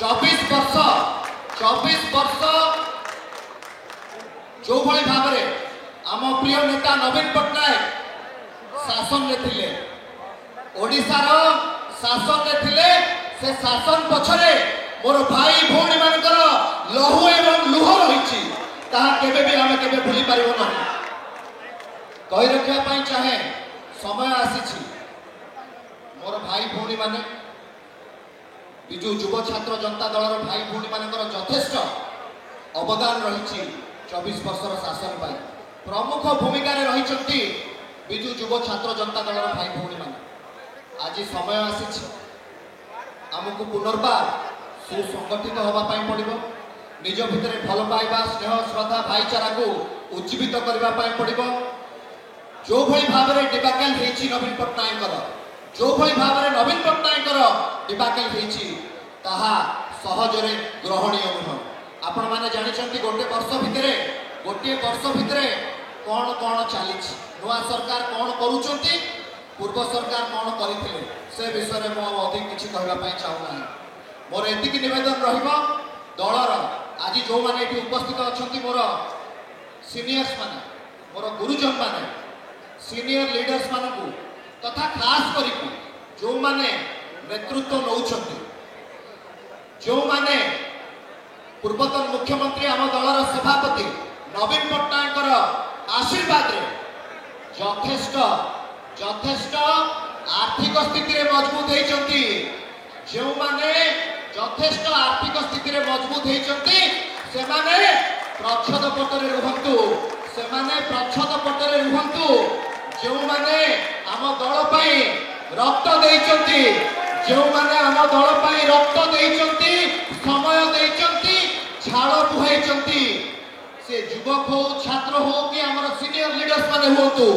24 वर्ष जो भाई भाव में आम प्रिय नेता नवीन पट्टनायक शासन में थिले ओडिशार शासन में थिले से शासन पछरे मोर भाई भौणी मानकर लहू एवं लुह रही केबे भी आम केबे भूली पारिबो नहीं कही रखा पाई चाहे समय आसी मोर भाई भौणी माने विजु युव छात्र जनता दल भाई भौणी मानकर यथेष्ट अवदान रही 24 वर्षर शासन पाई प्रमुख भूमिका रही विजु युव छात्र जनता दल भाई भौणी माने आज समय आसी आमको पुनर्बार सुसंगठित होगापाई पड़ो निज भितर भल पाइबा स्नेह श्रद्धा भाईचारा को उज्जीवित करने पड़ो जो भाई भाव में डिबाकेल नवीन पट्टनायक जो भाई भाव में नवीन पट्टनायक डिबाकेल सहजरे ग्रहणीय नुह आपण मैंने जानते गोटे वर्ष भितर कौन कौन चली नुआ सरकार कौन करुँच पूर्व सरकार कौन करते से विषय में अधिक किसी कहवाई चाहूना मोर एति नवेदन रलर आज जो मैंने ये उपस्थित अच्छा मोर सीनियर्स माने मोर गुरुजन माने सीनियर लीडर्स मानू तथा खास करी जो माने नेतृत्व नौ जो माने पूर्वतन मुख्यमंत्री आम दलर सभापति नवीन पट्टनायक आशीर्वाद यथेष्ट आर्थिक स्थिति मजबूत होती जो माने यथेष्ट आर्थिक स्थिति मजबूत होती से प्रच्छद पटरे रुहतु जो माने आम दल पाई रक्त देइचंती जो माने आम दल पाई रक्त देइचंती समय देइचंती झाड़ बुहाइचंती से युवक हो छात्र हो कि आमर सीनियर लीडर्स माने होतु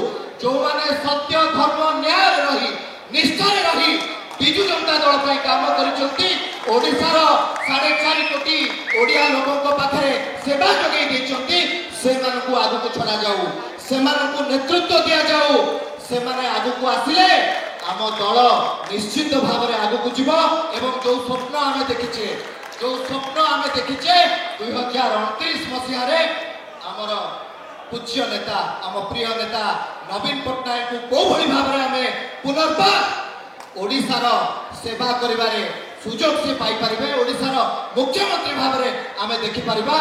जो माने सत्य धर्म न्याय रही निष्ठा रही विजु जनता दल पर काम करिचंती ओडिशार 4.5 कोटी ओडिया लोगों पाखे सेवा जगै देइचंती से मानकु आगु को छड़ा जाऊ से मानकु नेतृत्व दिया जाऊ से माने आगु को आसिले आम दल निश्चित भाव में आगु को जीव एवं जो स्वप्न आमे देखिचे 2029 मसीह रे आमर पूज्य नेता आम प्रिय नेता नवीन पट्टनायक को भली भाव में आमे पुनर्बार ओडिशार सेवा करिबारे सुजोग से पाई परिबे ओडिशार मुख्यमंत्री भाव में आमे देखि परिबा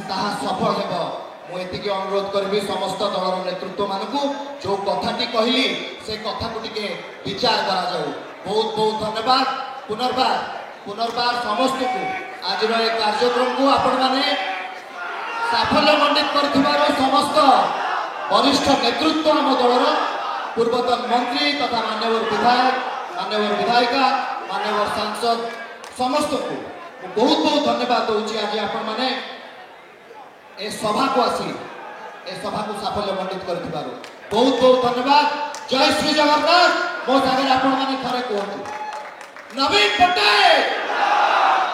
ताहा सफल हेबो मु एतिके अनुरोध करबी समस्त दलर नेतृत्व मानकु जो कथाटी कहली से कथा को टिके विचार करा जाऊ बहुत बहुत धन्यवाद पुनर्बार समस्त को आज रे कार्यक्रम को आपण माने साफल्य मंडित करथिबार समस्त वरिष्ठ नेतृत्व आम दलर पूर्वतन मंत्री तथा मान्यवर विधायक मान्यवर विधायिका मान्यवर सांसद समस्त को बहुत बहुत धन्यवाद दूची आज आपण माने ए सभा को आसी ए सभा को साफल्य मंडित करथिबार बहुत बहुत धन्यवाद जय श्री जगन्नाथ मो सागर आपण माने थरे कहतु नवीन पट्टनायक